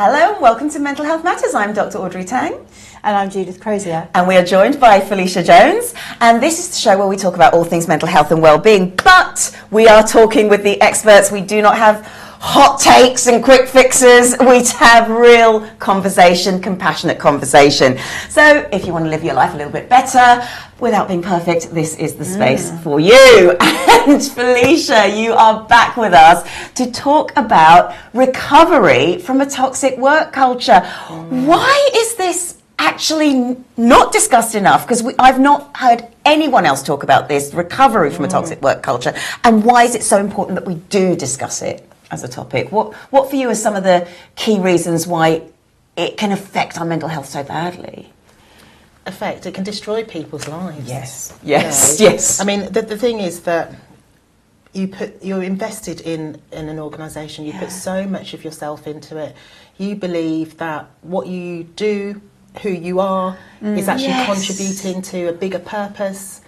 Hello and welcome to Mental Health Matters. I'm Dr. Audrey Tang. And I'm Judith Crozier. And we are joined by Felicia Jones. And this is the show where we talk about all things mental health and well-being. But we are talking with the experts. We do not have hot takes and quick fixes. We have real conversation, compassionate conversation. So if you want to live your life a little bit better without being perfect, this is the space for you. And Felicia, you are back with us to talk about recovery from a toxic work culture. Why is this actually not discussed enough? Because I've not heard anyone else talk about this, recovery from a toxic work culture. And why is it so important that we do discuss it as a topic? What for you are some of the key reasons why it can affect our mental health so badly? It can destroy people's lives. Yes. I mean, the thing is that you're invested in an organisation. You put so much of yourself into it. You believe that what you do, who you are, is actually contributing to a bigger purpose,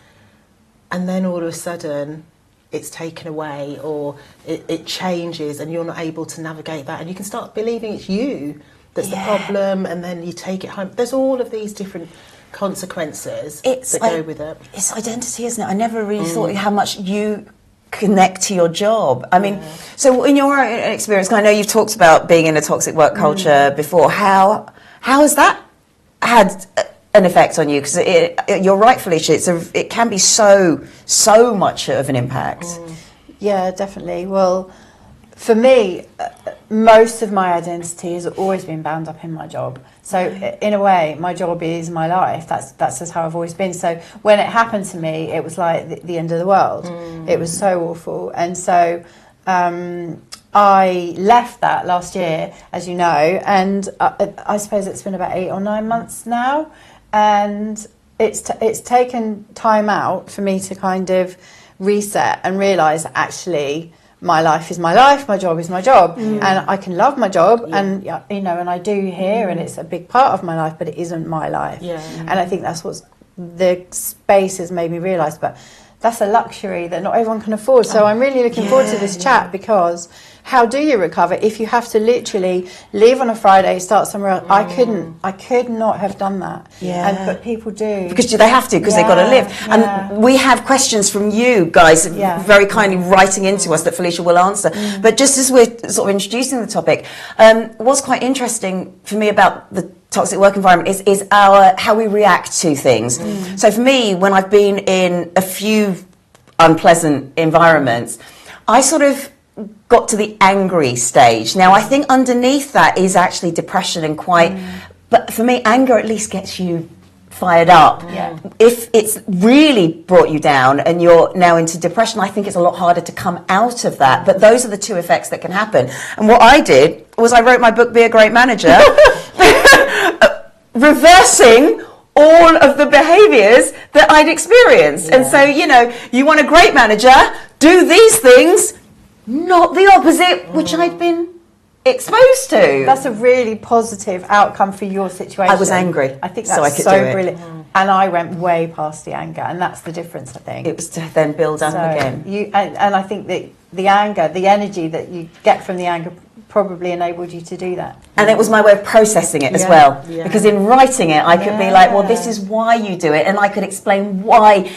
and then all of a sudden it's taken away, or it changes, and you're not able to navigate that, and you can start believing it's you that's the problem, and then you take it home. There's all of these different consequences that go with it. It's identity, isn't it? I never really thought how much you connect to your job. I mean, so in your own experience, 'cause I know you've talked about being in a toxic work culture before, how has that had an effect on you? Because you're right, Felicia, it can be so much of an impact. Yeah, definitely. Well, for me, most of my identity has always been bound up in my job. So in a way, my job is my life. That's just how I've always been. So when it happened to me, it was like the end of the world. It was so awful. And so I left that last year, as you know, and I suppose it's been about 8 or 9 months now. And it's taken time out for me to kind of reset and realise actually my life is my life, my job is my job, and I can love my job, and and I do here, and it's a big part of my life, but it isn't my life. And I think that's what the space has made me realise. But that's a luxury that not everyone can afford. So I'm really looking forward to this chat, because how do you recover if you have to literally leave on a Friday, start somewhere else? I could not have done that. But people do. Because they have to, because they've got to live. And we have questions from you guys very kindly writing into us that Felicia will answer. But just as we're sort of introducing the topic, what's quite interesting for me about the toxic work environment is how we react to things. So for me, when I've been in a few unpleasant environments, I sort of got to the angry stage. Now, I think underneath that is actually depression and but for me, anger at least gets you fired up. If it's really brought you down and you're now into depression, I think it's a lot harder to come out of that. But those are the two effects that can happen. And what I did was I wrote my book, Be a Great Manager, reversing all of the behaviours that I'd experienced. And so, you want a great manager, do these things, not the opposite, which I'd been exposed to. That's a really positive outcome for your situation. I was angry. I think that's so brilliant. And I went way past the anger, and that's the difference, I think. It was to then build up again. And I think that the anger, the energy that you get from the anger probably enabled you to do that. And it was my way of processing it as well. Because in writing it, I could be like, well, this is why you do it. And I could explain why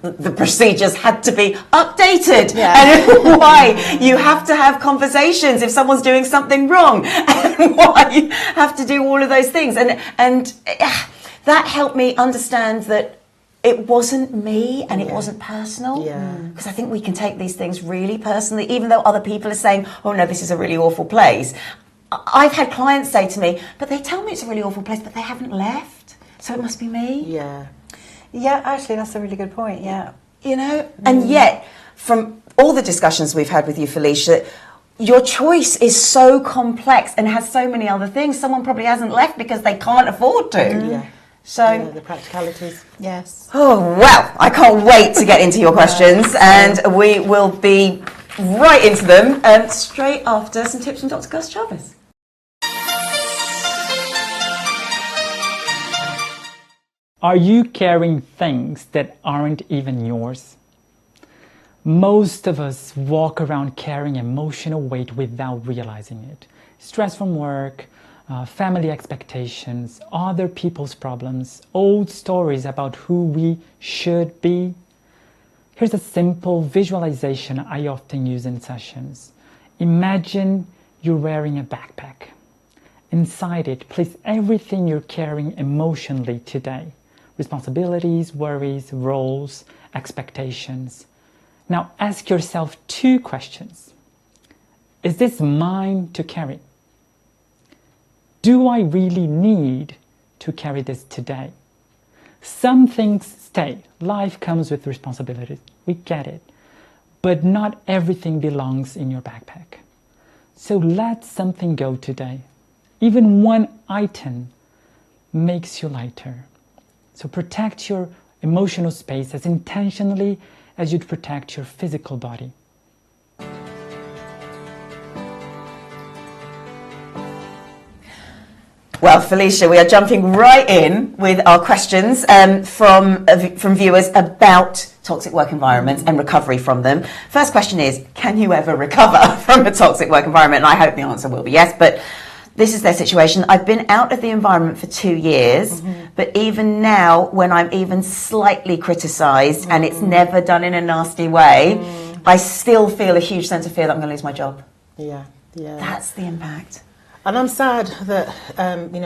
the procedures had to be updated and why you have to have conversations if someone's doing something wrong, and why you have to do all of those things. And that helped me understand that it wasn't me and it wasn't personal. Because I think we can take these things really personally, even though other people are saying, oh no, this is a really awful place. I've had clients say to me, but they tell me it's a really awful place, but they haven't left, so it must be me. Yeah, actually, that's a really good point, And yet, from all the discussions we've had with you, Felicia, your choice is so complex and has so many other things. Someone probably hasn't left because they can't afford to. So the practicalities. Yes. Oh, well, I can't wait to get into your questions, and we will be right into them straight after some tips from Dr. Gus Jarvis. Are you carrying things that aren't even yours? Most of us walk around carrying emotional weight without realizing it. Stress from work, family expectations, other people's problems, old stories about who we should be. Here's a simple visualization I often use in sessions. Imagine you're wearing a backpack. Inside it, place everything you're carrying emotionally today. Responsibilities, worries, roles, expectations. Now ask yourself 2 questions. Is this mine to carry? Do I really need to carry this today? Some things stay. Life comes with responsibilities. We get it. But not everything belongs in your backpack. So let something go today. Even one item makes you lighter. So protect your emotional space as intentionally as you'd protect your physical body. Well, Felicia, we are jumping right in with our questions from viewers about toxic work environments and recovery from them. First question is, can you ever recover from a toxic work environment? And I hope the answer will be yes, but this is their situation. I've been out of the environment for 2 years, but even now, when I'm even slightly criticised and it's never done in a nasty way, I still feel a huge sense of fear that I'm going to lose my job. Yeah. That's the impact. And I'm sad that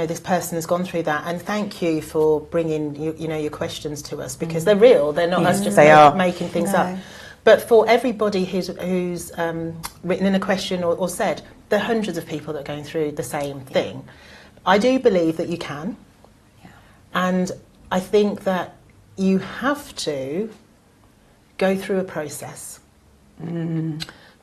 this person has gone through that. And thank you for bringing your questions to us, because they're real. They're not us just making things up. But for everybody who's written in a question or said, there are hundreds of people that are going through the same thing. I do believe that you can. Yeah. And I think that you have to go through a process.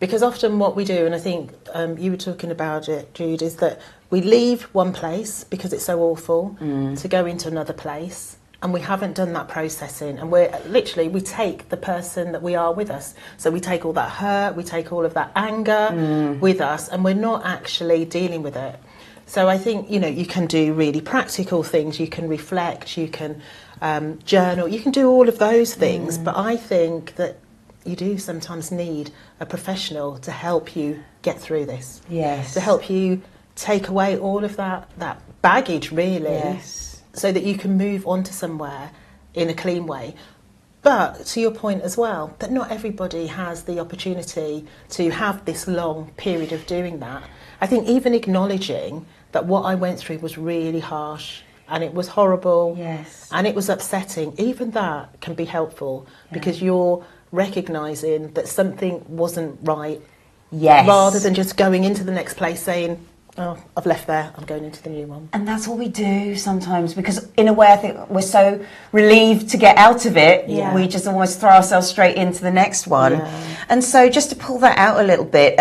Because often what we do, and I think you were talking about it, Jude, is that we leave one place because it's so awful to go into another place, and we haven't done that processing, and we take the person that we are with us. So we take all that hurt, we take all of that anger with us, and we're not actually dealing with it. So I think, you can do really practical things. You can reflect, you can journal, you can do all of those things, but I think that you do sometimes need a professional to help you get through this. Yes. To help you take away all of that baggage, really. Yes. So that you can move on to somewhere in a clean way. But to your point as well, that not everybody has the opportunity to have this long period of doing that. I think even acknowledging that what I went through was really harsh and it was horrible, and it was upsetting, even that can be helpful, because you're recognising that something wasn't right, rather than just going into the next place saying, oh, I've left there, I'm going into the new one. And that's what we do sometimes, because in a way I think we're so relieved to get out of it, we just almost throw ourselves straight into the next one. And so just to pull that out a little bit,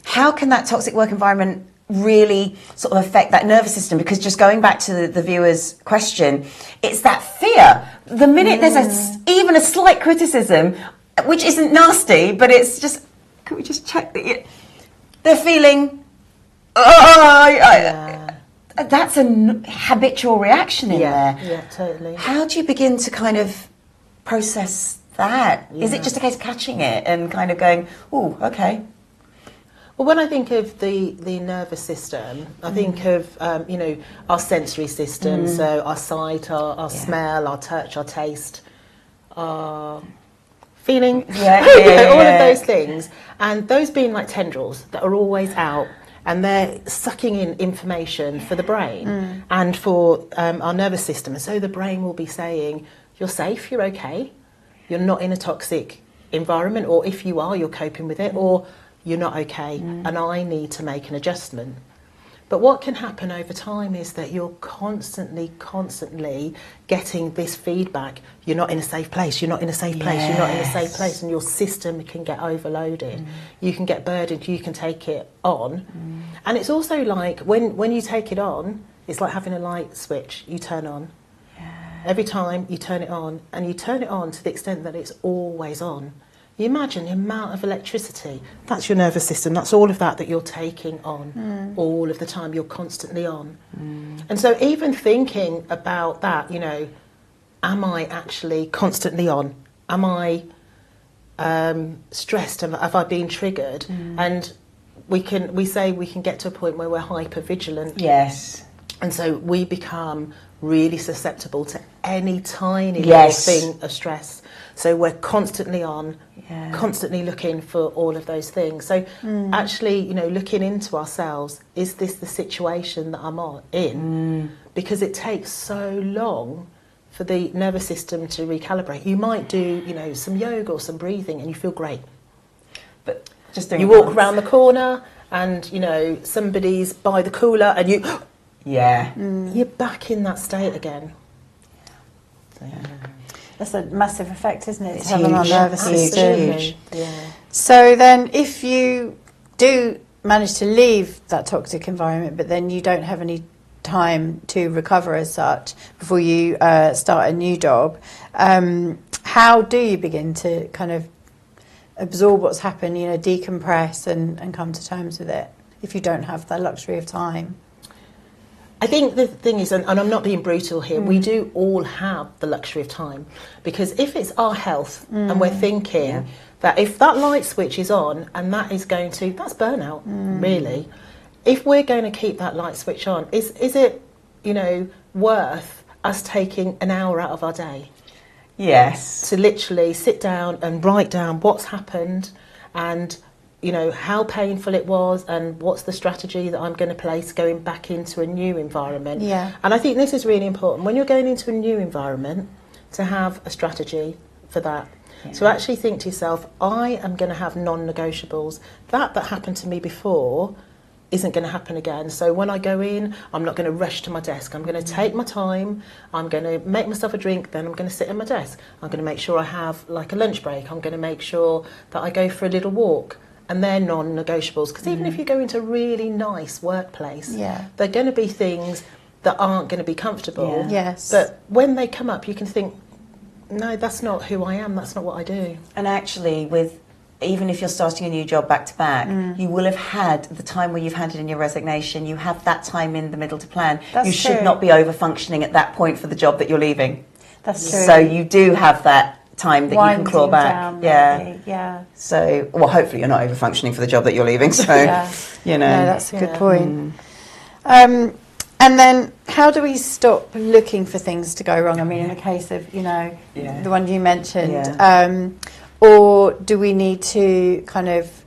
how can that toxic work environment really sort of affect that nervous system? Because just going back to the viewer's question, it's that fear. The minute there's even a slight criticism, which isn't nasty, but it's just, can we just check that they're feeling, that's a habitual reaction in there. Yeah, totally. How do you begin to kind of process that? Is it just a case of catching it and kind of going, oh, okay? Well, when I think of the nervous system, I think of, our sensory system, so our sight, our smell, our touch, our taste, our feeling, all of those things. And those being like tendrils that are always out, and they're sucking in information for the brain and for our nervous system. And so the brain will be saying, you're safe, you're okay, you're not in a toxic environment, or if you are, you're coping with it, or you're not okay, and I need to make an adjustment. But what can happen over time is that you're constantly getting this feedback. You're not in a safe place, you're not in a safe place, you're not in a safe place, and your system can get overloaded. You can get burdened, you can take it on. And it's also like, when you take it on, it's like having a light switch you turn on. Every time you turn it on, and you turn it on to the extent that it's always on. You imagine the amount of electricity, that's your nervous system, that's all of that you're taking on all of the time, you're constantly on. And so even thinking about that, am I actually constantly on? Am I stressed? Have I been triggered? And we say we can get to a point where we're hyper vigilant. Yes. And so we become really susceptible to any tiny little thing of stress. So we're constantly on, constantly looking for all of those things. So actually, you know, looking into ourselves, is this the situation that I'm in? Because it takes so long for the nervous system to recalibrate. You might do, you know, some yoga or some breathing and you feel great. But just doing you walk around the corner and, you know, somebody's by the cooler and you're back in that state again. So, that's a massive effect, isn't it? It's having on huge. nervous system. Huge. Yeah. So then, if you do manage to leave that toxic environment, but then you don't have any time to recover as such before you start a new job, how do you begin to kind of absorb what's happened, you know, decompress and come to terms with it if you don't have the luxury of time? I think the thing is, and I'm not being brutal here, we do all have the luxury of time, because if it's our health and we're thinking that if that light switch is on and that's burnout, really. If we're going to keep that light switch on, is it, you know, worth us taking an hour out of our day? Yes. To literally sit down and write down what's happened and, you know, how painful it was and what's the strategy that I'm going to place going back into a new environment. Yeah. And I think this is really important when you're going into a new environment to have a strategy for that. Yeah. To actually think to yourself, I am going to have non-negotiables. That happened to me before isn't going to happen again. So when I go in, I'm not going to rush to my desk. I'm going to take my time. I'm going to make myself a drink. Then I'm going to sit at my desk. I'm going to make sure I have like a lunch break. I'm going to make sure that I go for a little walk. And they're non-negotiables, because even if you go into a really nice workplace, they're going to be things that aren't going to be comfortable. Yes. But when they come up, you can think, no, that's not who I am. That's not what I do. And actually, even if you're starting a new job back to back, you will have had the time where you've handed in your resignation. You have that time in the middle to plan. You should not be over-functioning at that point for the job that you're leaving. That's true. So you do have that time that you can claw back. Yeah. So, well, hopefully you're not over-functioning for the job that you're leaving. So, you know. No, that's a good point. And then how do we stop looking for things to go wrong? I mean, in the case of, you know, the one you mentioned, or do we need to kind of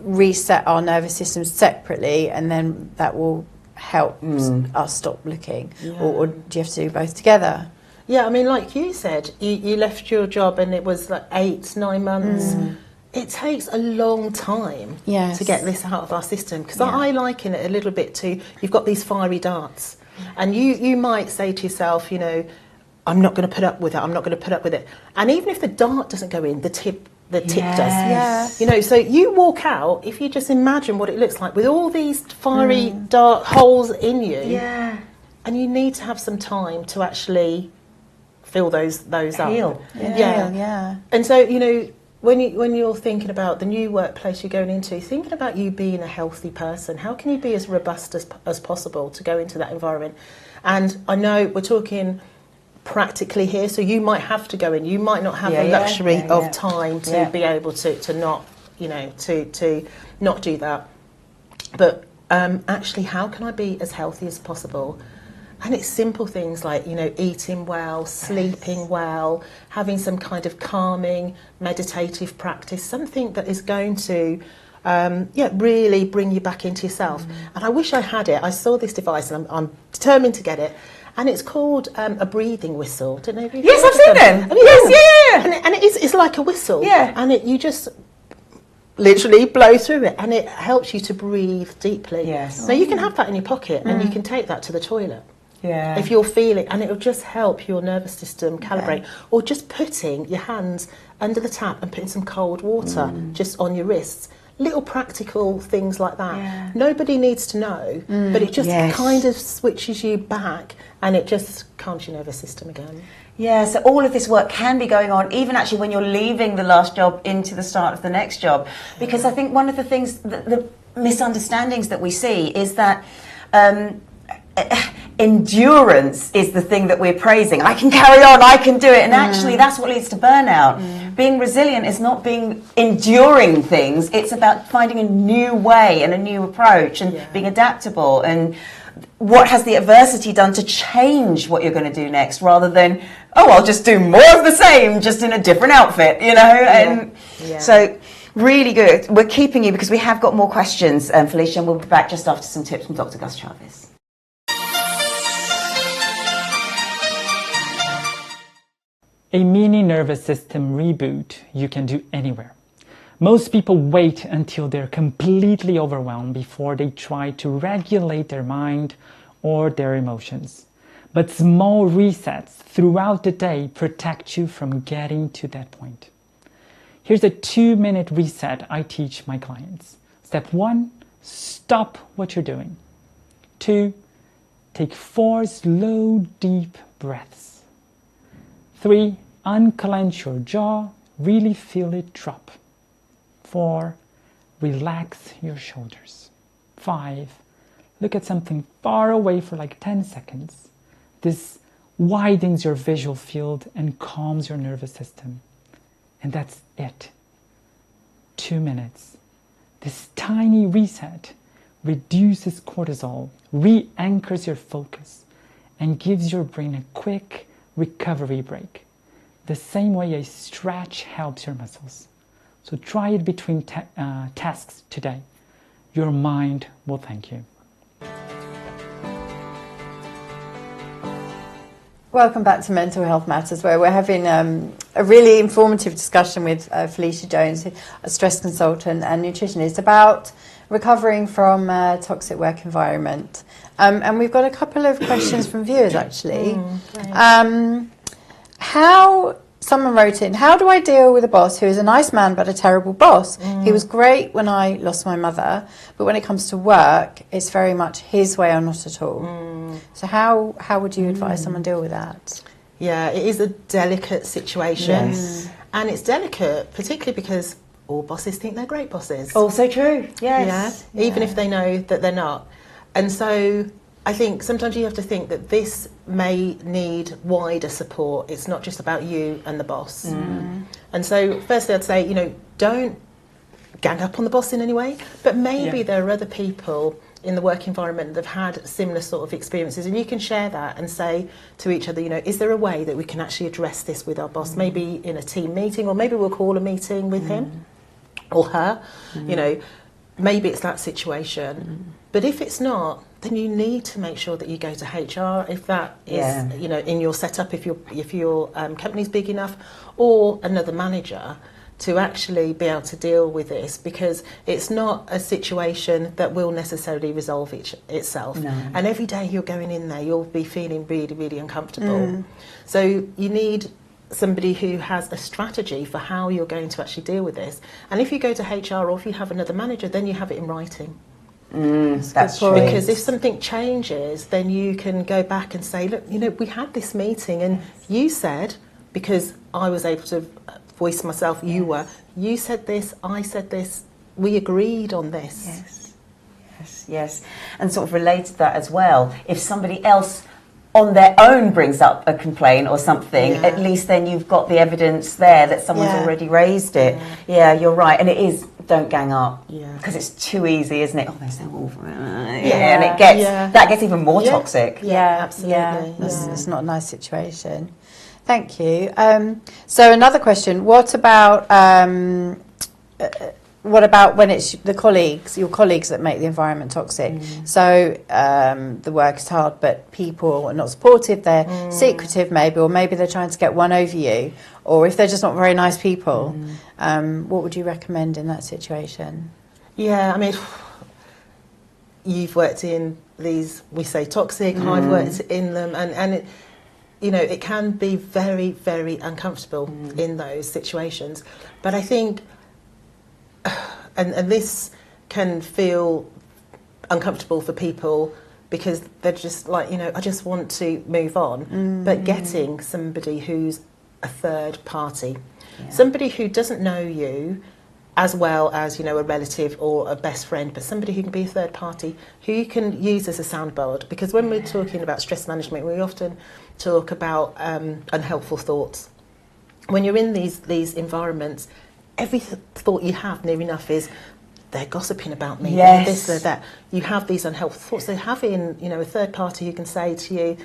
reset our nervous systems separately and then that will help us stop looking? Or do you have to do both together? Yeah, I mean, like you said, you left your job and it was like 8-9 months. It takes a long time to get this out of our system, because I liken it a little bit to, you've got these fiery darts and you might say to yourself, you know, I'm not going to put up with it, I'm not going to put up with it. And even if the dart doesn't go in, the tip does. Yeah. You know, so you walk out, if you just imagine what it looks like with all these fiery dart holes in you, and you need to have some time to actually fill those Heal. up. Yeah. And so, you know, when you're thinking about the new workplace you're going into, thinking about you being a healthy person, how can you be as robust as possible to go into that environment? And I know we're talking practically here, so you might have to go in. You might not have the luxury of time to be able to not, you know, to not do that. But actually, how can I be as healthy as possible? And it's simple things like, you know, eating well, sleeping well, having some kind of calming, meditative practice, something that is going to, really bring you back into yourself. And I wish I had it. I saw this device and I'm determined to get it. And it's called a breathing whistle. Don't know if you've Yes, I've seen them. Yes. And it's like a whistle. Yeah. And you just literally blow through it and it helps you to breathe deeply. Yes. Now you can have that in your pocket and you can take that to the toilet. Yeah. If you're feeling, and it'll just help your nervous system calibrate. Or just putting your hands under the tap and putting some cold water just on your wrists. Little practical things like that. Yeah. Nobody needs to know, but it just kind of switches you back and it just calms your nervous system again. Yeah, so all of this work can be going on, even actually when you're leaving the last job into the start of the next job. Because I think one of the things, the misunderstandings that we see is that endurance is the thing that we're praising. I can carry on, I can do it. And actually that's what leads to burnout. Being resilient is not enduring things. It's about finding a new way and a new approach and being adaptable. And what has the adversity done to change what you're going to do next, rather than, oh, I'll just do more of the same, just in a different outfit, you know? And so really good. We're keeping you because we have got more questions, Felicia, and we'll be back just after some tips from Dr. Gus Jarvis. A mini nervous system reboot you can do anywhere. Most people wait until they're completely overwhelmed before they try to regulate their mind or their emotions. But small resets throughout the day protect you from getting to that point. Here's a 2-minute reset I teach my clients. Step 1, stop what you're doing. 2, take 4 slow, deep breaths. 3, unclench your jaw, really feel it drop. 4, relax your shoulders. 5, look at something far away for like 10 seconds. This widens your visual field and calms your nervous system. And that's it. 2 minutes. This tiny reset reduces cortisol, re-anchors your focus, and gives your brain a quick recovery break. The same way a stretch helps your muscles. So try it between tasks today. Your mind will thank you. Welcome back to Mental Health Matters, where we're having a really informative discussion with Felicia Jones, a stress consultant and nutritionist, about recovering from a toxic work environment. And we've got a couple of questions from viewers, actually. Someone wrote in, how do I deal with a boss who is a nice man but a terrible boss? He was great when I lost my mother, but when it comes to work, it's very much his way or not at all. So how would you advise someone deal with that? Yeah, it is a delicate situation. Yes. And it's delicate, particularly because all bosses think they're great bosses. Also true, yes. Yeah? Even if they know that they're not. And so I think sometimes you have to think that this may need wider support. It's not just about you and the boss. And so firstly I'd say, don't gang up on the boss in any way, but maybe there are other people in the work environment that have had similar sort of experiences, and you can share that and say to each other, is there a way that we can actually address this with our boss? Maybe in a team meeting, or maybe we'll call a meeting with him or her. Maybe it's that situation. But if it's not, then you need to make sure that you go to HR if that is, in your setup, if your company's big enough, or another manager, to actually be able to deal with this, because it's not a situation that will necessarily resolve itself. No. And every day you're going in there, you'll be feeling really, really uncomfortable. So you need somebody who has a strategy for how you're going to actually deal with this. And if you go to HR, or if you have another manager, then you have it in writing. That's true. Because if something changes, then you can go back and say, look, we had this meeting and you said, because I was able to voice myself, you said this, I said this, we agreed on this. Yes. And sort of relate to that as well. If somebody else on their own brings up a complaint or something, at least then you've got the evidence there that someone's already raised it. Yeah, you're right. And it is, don't gang up, because it's too easy, isn't it? Oh, they're so awful. And it gets that gets even more toxic. Absolutely. It's not a nice situation. Thank you. So another question: what about when it's your colleagues that make the environment toxic? So the work is hard, but people are not supportive. They're secretive, maybe, or maybe they're trying to get one over you, or if they're just not very nice people. What would you recommend in that situation? Yeah, I mean, you've worked in these, we say toxic. I've worked in them, and it, it can be very, very uncomfortable in those situations. But I think, and this can feel uncomfortable for people because they're just like, I just want to move on. But getting somebody who's a third party, somebody who doesn't know you, as well as, a relative or a best friend, but somebody who can be a third party, who you can use as a soundboard. Because when we're talking about stress management, we often talk about unhelpful thoughts. When you're in these environments, every thought you have near enough is, they're gossiping about me, yes. they're this, they're that. You have these unhelpful thoughts. So having, a third party who can say to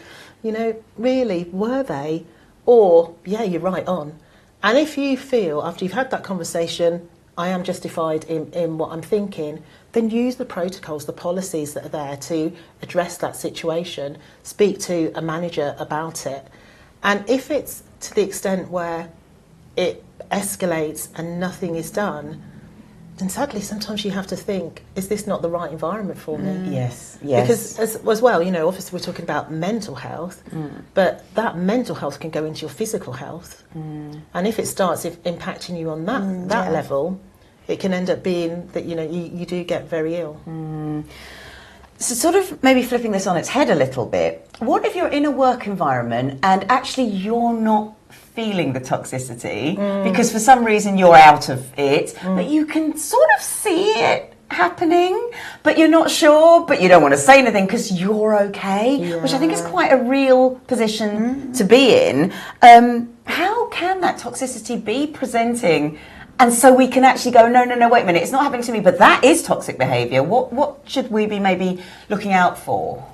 you, really, were they? Or, yeah, you're right on. And if you feel, after you've had that conversation, I am justified in what I'm thinking, then use the protocols, the policies that are there to address that situation. Speak to a manager about it. And if it's to the extent where it escalates and nothing is done, then sadly sometimes you have to think, is this not the right environment for me? Yes. Because as well, obviously we're talking about mental health, but that mental health can go into your physical health. And if it starts impacting you on that level, it can end up being that, you do get very ill. So sort of maybe flipping this on its head a little bit, what if you're in a work environment and actually you're not feeling the toxicity because for some reason you're out of it, but you can sort of see it happening, but you're not sure, but you don't want to say anything because you're okay, which I think is quite a real position to be in. How can that toxicity be presenting? And so we can actually go, no, wait a minute, it's not happening to me, but that is toxic behaviour. What should we be maybe looking out for?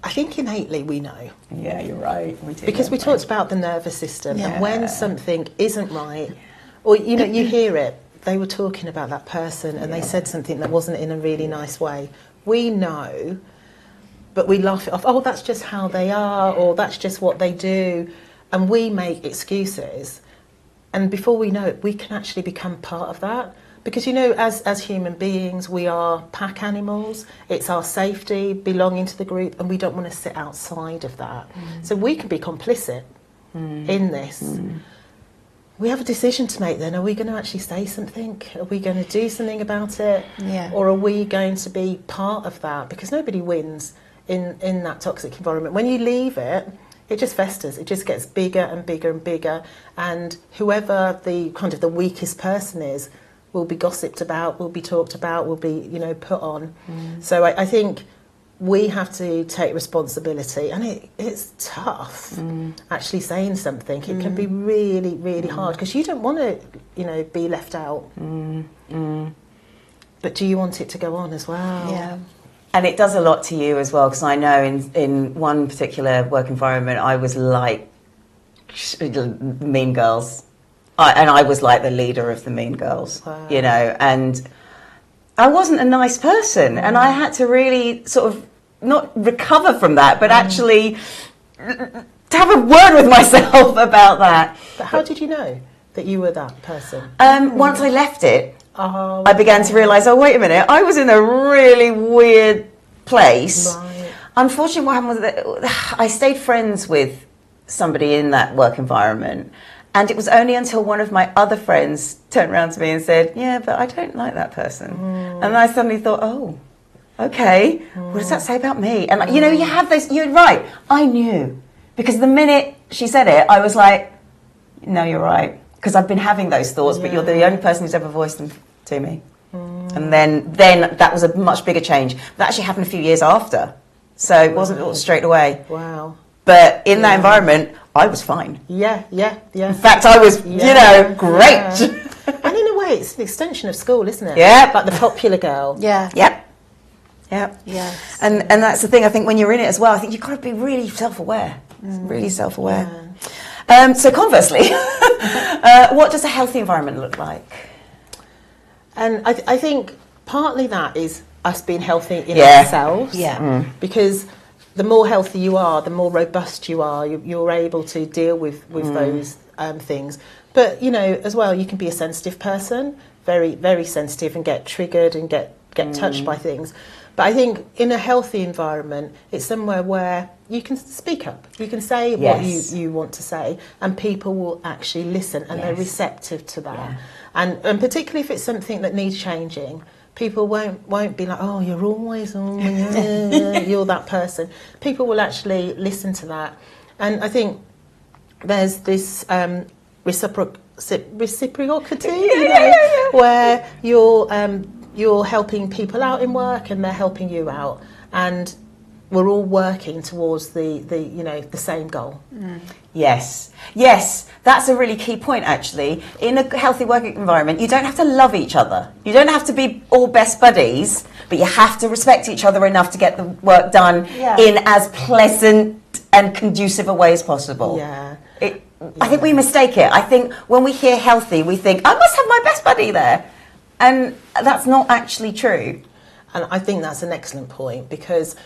I think innately we know. Yeah, you're right. We do, because we talked about the nervous system, and when something isn't right, or you hear it, they were talking about that person and they said something that wasn't in a really nice way. We know, but we laugh it off. Oh, that's just how they are, or that's just what they do, and we make excuses. And before we know it, we can actually become part of that. Because, as human beings, we are pack animals. It's our safety, belonging to the group, and we don't want to sit outside of that. So we can be complicit in this. We have a decision to make then. Are we going to actually say something? Are we going to do something about it? Yeah. Or are we going to be part of that? Because nobody wins in that toxic environment. When you leave it, it just festers. It just gets bigger and bigger and bigger. And whoever the kind of the weakest person is will be gossiped about, will be talked about, will be, put on. So I think we have to take responsibility. And it's tough, actually saying something. It can be really, really hard because you don't want to, be left out. But do you want it to go on as well? Yeah. And it does a lot to you as well, because I know in one particular work environment, I was like Mean Girls. And I was like the leader of the Mean Girls, and I wasn't a nice person. And I had to really sort of not recover from that, but actually to have a word with myself about that. But how did you know that you were that person? Once I left it, I began to realise, oh, wait a minute, I was in a really weird place. Right. Unfortunately, what happened was that I stayed friends with somebody in that work environment. And it was only until one of my other friends turned around to me and said, yeah, but I don't like that person. And I suddenly thought, oh, okay, what does that say about me? And, you have those, you're right, I knew. Because the minute she said it, I was like, no, you're right. Because I've been having those thoughts, but you're the only person who's ever voiced them to me. And then that was a much bigger change. That actually happened a few years after. So it wasn't all straight away. Wow. But in that environment, I was fine. Yeah. In fact, I was, great. Yeah. And in a way, it's an extension of school, isn't it? Yeah. Like the popular girl. Yeah. Yep. Yes. And that's the thing, I think when you're in it as well, I think you've got to be really self-aware. Really self-aware. Yeah. So conversely, what does a healthy environment look like? And I think partly that is us being healthy in Yeah. ourselves. Yeah. Because the more healthy you are, the more robust you are. You're able to deal with those things. But, as well, you can be a sensitive person, very, very sensitive, and get triggered and get touched by things. But I think in a healthy environment, it's somewhere where you can speak up. You can say what you want to say, and people will actually listen, and they're receptive to that. Yeah. And particularly if it's something that needs changing, people won't be like, oh, you're always you're that person. People will actually listen to that. And I think there's this reciprocity, you know, where you're helping people out in work and they're helping you out, and we're all working towards the same goal. Yes, that's a really key point actually. In a healthy working environment, you don't have to love each other. You don't have to be all best buddies, but you have to respect each other enough to get the work done in as pleasant and conducive a way as possible. I think we mistake it. I think when we hear healthy, we think, I must have my best buddy there. And that's not actually true. And I think that's an excellent point, because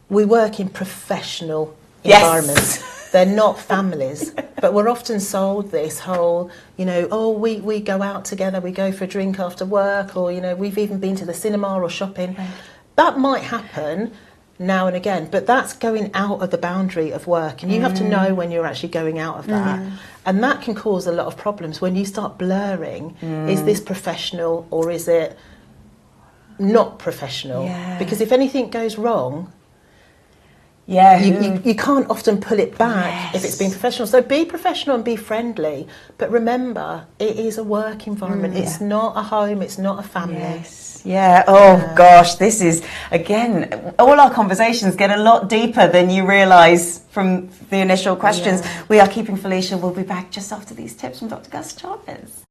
we work in professional environments. They're not families, but we're often sold this whole, we go out together, we go for a drink after work, or, we've even been to the cinema or shopping. Right. That might happen now and again, but that's going out of the boundary of work, and you have to know when you're actually going out of that. And that can cause a lot of problems when you start blurring, is this professional or is it not professional? Because if anything goes wrong, you can't often pull it back if it's being professional. So be professional and be friendly, but remember, it is a work environment. It's not a home, it's not a family. Gosh, this is, again, all our conversations get a lot deeper than you realise from the initial questions. We are keeping Felicia. We'll be back just after these tips from Dr. Gus Chavez.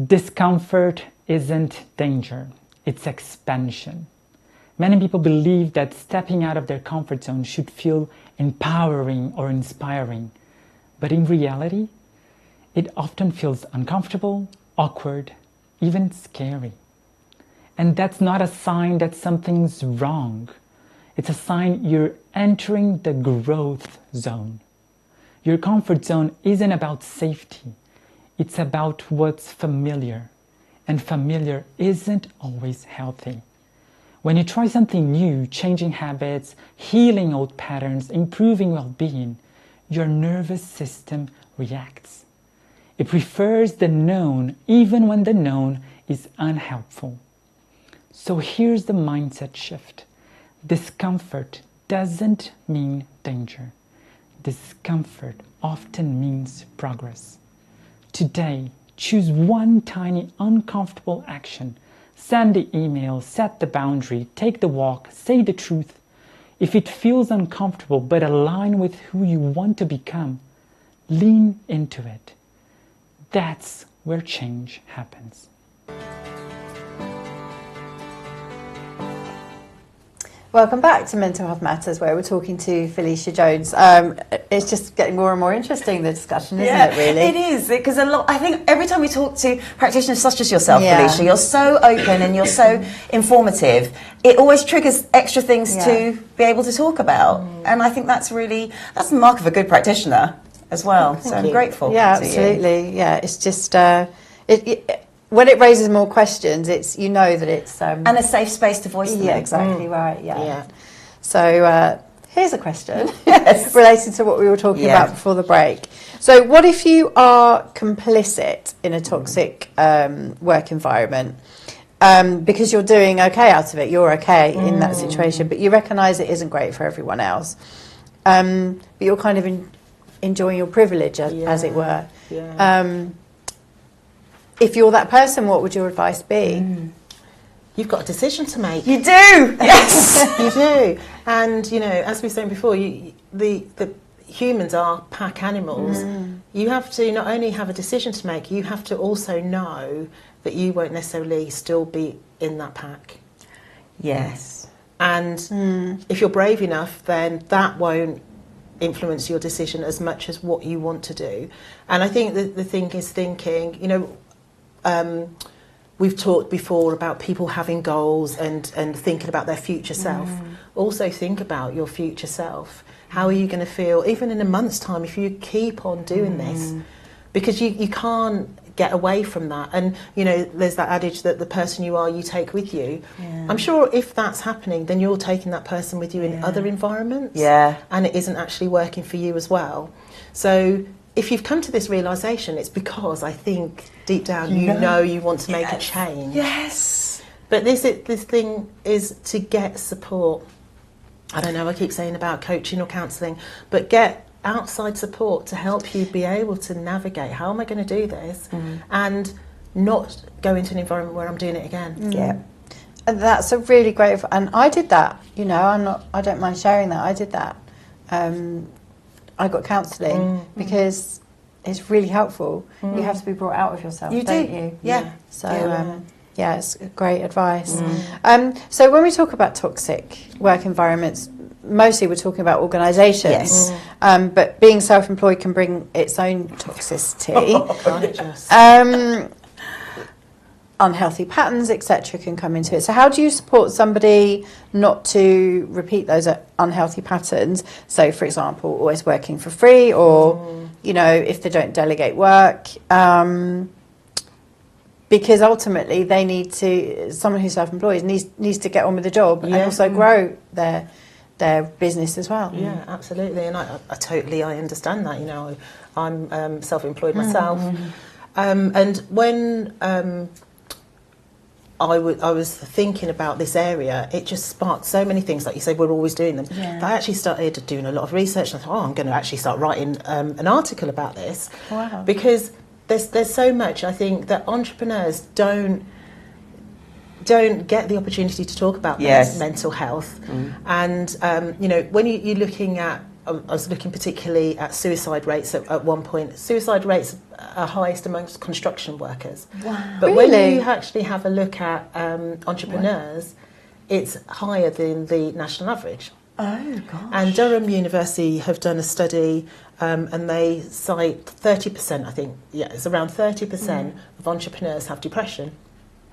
Discomfort isn't danger. It's expansion. Many people believe that stepping out of their comfort zone should feel empowering or inspiring. But in reality, it often feels uncomfortable, awkward, even scary. And that's not a sign that something's wrong. It's a sign you're entering the growth zone. Your comfort zone isn't about safety. It's about what's familiar. And familiar isn't always healthy. When you try something new, changing habits, healing old patterns, improving well-being, your nervous system reacts. It prefers the known even when the known is unhelpful. So here's the mindset shift. Discomfort doesn't mean danger. Discomfort often means progress. Today, choose one tiny uncomfortable action. Send the email, set the boundary, take the walk, say the truth. If it feels uncomfortable but align with who you want to become, lean into it. That's where change happens. Welcome back to Mental Health Matters, where we're talking to Felicia Jones. It's just getting more and more interesting, the discussion, isn't it, really? It is, because I think every time we talk to practitioners such as yourself, Felicia, you're so open and you're so informative. It always triggers extra things to be able to talk about. And I think that's the mark of a good practitioner as well. Thank so you. I'm grateful. Yeah, absolutely. Yeah, it's just... when it raises more questions, that it's and a safe space to voice them. Yeah, exactly right. Yeah. So here's a question related to what we were talking about before the break. So, what if you are complicit in a toxic work environment because you're doing okay out of it? You're okay in that situation, but you recognise it isn't great for everyone else. But you're kind of enjoying your privilege, as it were. If you're that person, what would your advice be? You've got a decision to make. You do, yes. You do. And, as we were saying before, the humans are pack animals. You have to not only have a decision to make, you have to also know that you won't necessarily still be in that pack. Yes. And if you're brave enough, then that won't influence your decision as much as what you want to do. And I think the thing is thinking, we've talked before about people having goals and thinking about their future self. Also think about your future self. How are you going to feel even in a month's time if you keep on doing this? Because you can't get away from that. And, there's that adage that the person you are, you take with you. I'm sure if that's happening, then you're taking that person with you in other environments. And it isn't actually working for you as well. So if you've come to this realisation, it's because I think deep down you know you want to make a change. Yes. But this thing is to get support. I don't know, I keep saying about coaching or counselling, but get outside support to help you be able to navigate, how am I going to do this, and not go into an environment where I'm doing it again. Yeah. And that's a really great, and I did that, you know, I don't mind sharing that, I did that. I got counselling because it's really helpful. You have to be brought out of yourself, don't you? Yeah. So, yeah, it's great advice. So when we talk about toxic work environments, mostly we're talking about organisations, but being self-employed can bring its own toxicity. Unhealthy patterns, etc., can come into it. So how do you support somebody not to repeat those unhealthy patterns? So, for example, always working for free, or, you know, if they don't delegate work, because ultimately they need to, someone who's self-employed needs to get on with the job and also grow their business as well. Yeah, absolutely. And I totally understand that. You know, I'm self-employed myself. And when I was thinking about this area, it just sparked so many things. Like you say, we're always doing them. Yeah. I actually started doing a lot of research, and I thought, I'm going to actually start writing an article about this. Wow. Because there's so much, I think, that entrepreneurs don't get the opportunity to talk about mental health. And, you know, when you're looking at, I was looking particularly at suicide rates at one point. Suicide rates are highest amongst construction workers. Wow. But when you actually have a look at entrepreneurs, it's higher than the national average. Oh, gosh. And Durham University have done a study, and they cite 30%, I think, it's around 30% of entrepreneurs have depression.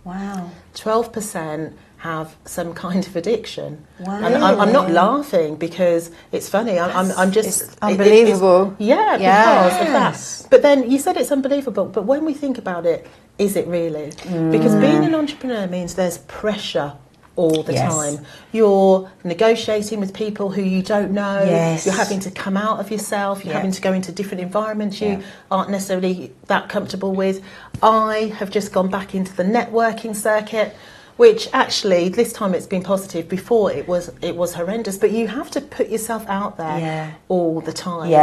Wow. 12% have some kind of addiction. Wow. And I'm not laughing because it's funny. I'm just... It's unbelievable. Because of that. But then you said it's unbelievable, but when we think about it, is it really? Because being an entrepreneur means there's pressure all the time. You're negotiating with people who you don't know. You're having to come out of yourself. You're having to go into different environments you aren't necessarily that comfortable with. I have just gone back into the networking circuit, which actually this time it's been positive. Before it was horrendous, but you have to put yourself out there all the time.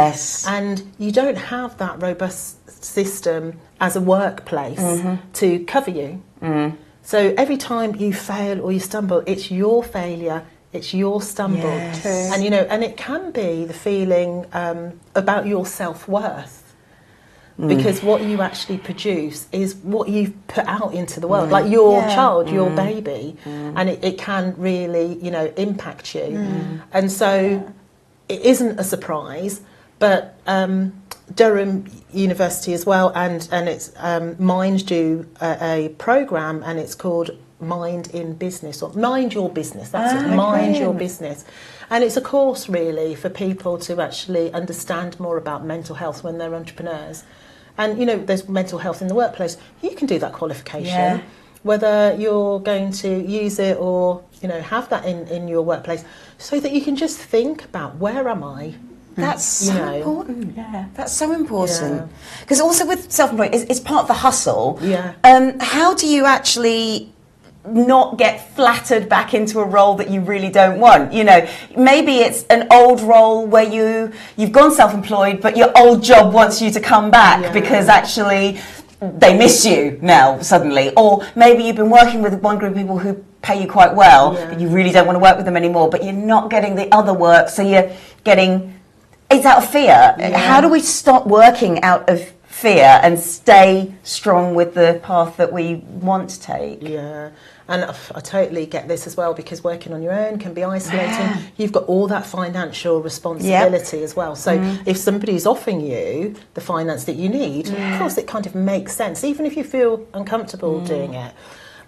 And you don't have that robust system as a workplace to cover you. So every time you fail or you stumble, it's your failure, it's your stumble. And you know, and it can be the feeling about your self-worth. Because what you actually produce is what you've put out into the world, like your child, your baby, and it can really, you know, impact you. And so it isn't a surprise, but Durham University as well, and it's Mind do a programme, and it's called Mind in Business, or Mind Your Business. That's it, Mind Your Business. And it's a course really for people to actually understand more about mental health when they're entrepreneurs. And you know, there's mental health in the workplace. You can do that qualification, whether you're going to use it or, you know, have that in your workplace, so that you can just think about, where am I? That's so important. Yeah. That's so important. Because also with self-employed, it's part of the hustle. Yeah. How do you actually not get flattered back into a role that you really don't want? You know, maybe it's an old role where you've gone self-employed, but your old job wants you to come back because actually they miss you now suddenly. Or maybe you've been working with one group of people who pay you quite well, but you really don't want to work with them anymore, but you're not getting the other work, so you're getting... It's out of fear. How do we stop working out of fear and stay strong with the path that we want to take? Yeah, and I totally get this as well, because working on your own can be isolating. You've got all that financial responsibility as well. So if somebody's offering you the finance that you need, of course it kind of makes sense, even if you feel uncomfortable doing it.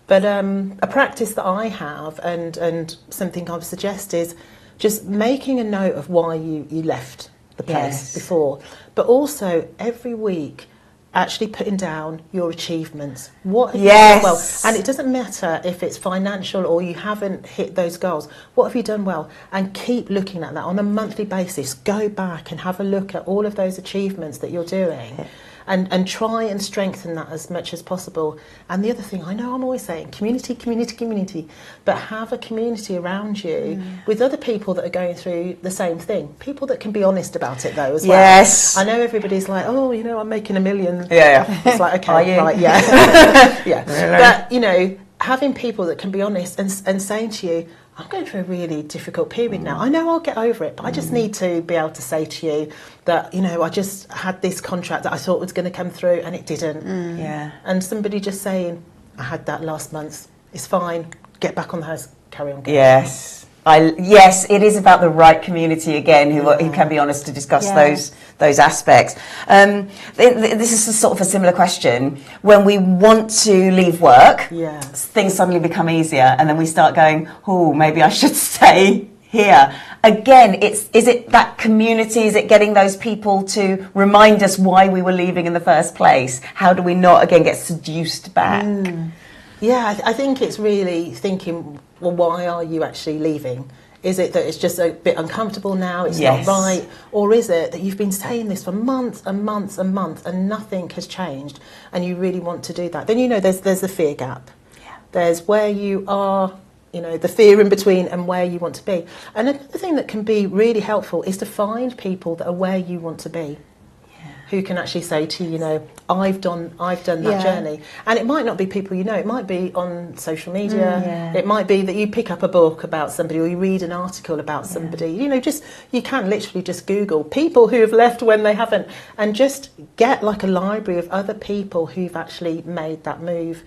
But a practice that I have, and something I would suggest, is just making a note of why you left the place before, but also every week actually putting down your achievements. What have you done well? And it doesn't matter if it's financial or you haven't hit those goals. What have you done well? And keep looking at that on a monthly basis. Go back and have a look at all of those achievements that you're doing. and try and strengthen that as much as possible. And the other thing, I know I'm always saying community, but have a community around you with other people that are going through the same thing. People that can be honest about it though as well. Yes. I know everybody's like, oh, you know, I'm making $1 million. Yeah. It's like, okay, Are you? right, yeah. Yeah. Really? But, you know, having people that can be honest and saying to you, I'm going through a really difficult period now. I know I'll get over it, but I just need to be able to say to you that, you know, I just had this contract that I thought was going to come through and it didn't. Yeah. And somebody just saying, I had that last month, it's fine, get back on the house, carry on. Yes. Yes, it is about the right community again, who can be honest to discuss those aspects. This is a sort of a similar question. When we want to leave work, things suddenly become easier, and then we start going, oh, maybe I should stay here. Again, is it that community? Is it getting those people to remind us why we were leaving in the first place? How do we not, again, get seduced back? Yeah, I think it's really thinking, well, why are you actually leaving? Is it that it's just a bit uncomfortable now, it's not right? Or is it that you've been saying this for months and months and months and nothing has changed and you really want to do that? Then, you know, there's the fear gap. Yeah. There's where you are, you know, the fear in between and where you want to be. And another thing that can be really helpful is to find people that are where you want to be. Who can actually say to you, you know, I've done that journey. And it might not be people you know, it might be on social media, it might be that you pick up a book about somebody or you read an article about somebody, you know, just, you can literally just Google people who have left when they haven't, and just get like a library of other people who've actually made that move.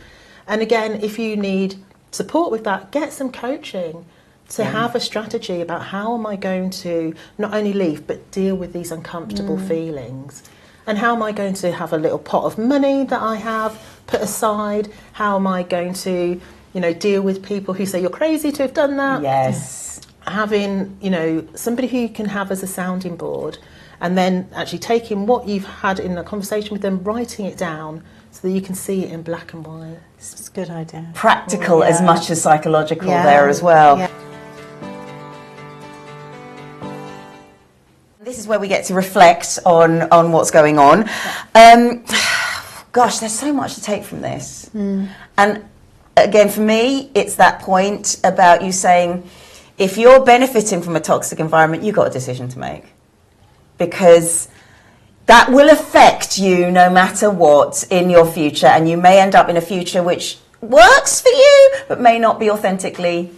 And again, if you need support with that, get some coaching. To have a strategy about how am I going to not only leave but deal with these uncomfortable feelings, and how am I going to have a little pot of money that I have put aside, how am I going to, you know, deal with people who say you're crazy to have done that. Yes. Having, you know, somebody who you can have as a sounding board, and then actually taking what you've had in a conversation with them, writing it down so that you can see it in black and white. It's a good idea. Practical as much as psychological there as well. Yeah. This is where we get to reflect on what's going on. Gosh, there's so much to take from this. And again, for me, it's that point about you saying, if you're benefiting from a toxic environment, you've got a decision to make. Because that will affect you no matter what in your future. And you may end up in a future which works for you, but may not be authentically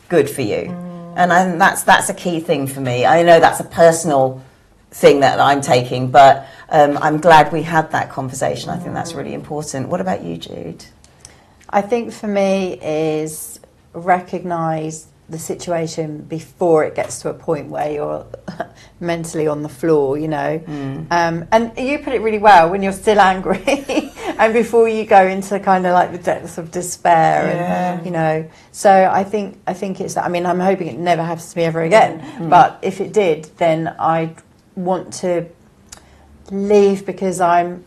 good for you. And that's a key thing for me. I know that's a personal thing that I'm taking, but I'm glad we had that conversation. I think that's really important. What about you, Jude? I think for me is recognise the situation before it gets to a point where you're mentally on the floor, you know. And you put it really well, when you're still angry and before you go into kind of like the depths of despair and, you know. So I think it's that. I mean, I'm hoping it never happens to me ever again, but if it did, then I'd want to leave because I'm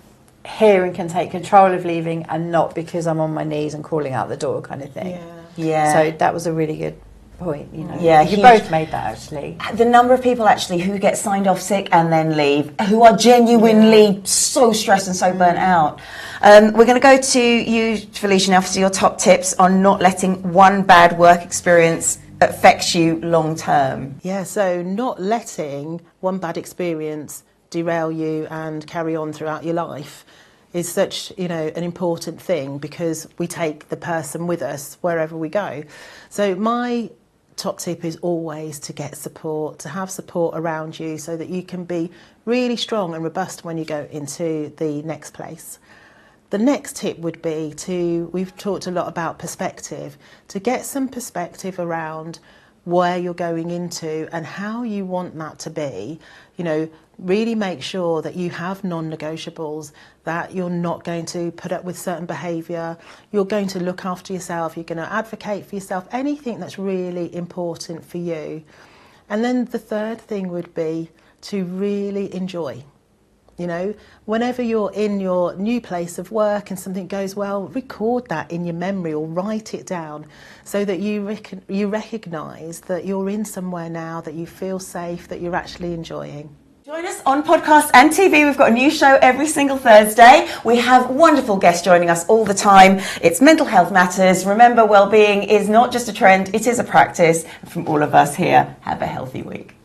here and can take control of leaving, and not because I'm on my knees and crawling out the door kind of thing. So that was a really good point, you know. You both made that, actually. The number of people actually who get signed off sick and then leave, who are genuinely so stressed and so burnt out. We're going to go to you, Felicia, now for your top tips on not letting one bad work experience affect you long term. Yeah, so not letting one bad experience derail you and carry on throughout your life is such, you know, an important thing, because we take the person with us wherever we go. So my top tip is always to get support, to have support around you so that you can be really strong and robust when you go into the next place. The next tip would be we've talked a lot about perspective, to get some perspective around where you're going into and how you want that to be. You know, really make sure that you have non-negotiables, that you're not going to put up with certain behaviour, you're going to look after yourself, you're going to advocate for yourself, anything that's really important for you. And then the third thing would be to really enjoy. You know, whenever you're in your new place of work and something goes well, record that in your memory or write it down so that you recognise that you're in somewhere now that you feel safe, that you're actually enjoying. Join us on podcast and TV. We've got a new show every single Thursday. We have wonderful guests joining us all the time. It's Mental Health Matters. Remember, well-being is not just a trend, it is a practice. And from all of us here, have a healthy week.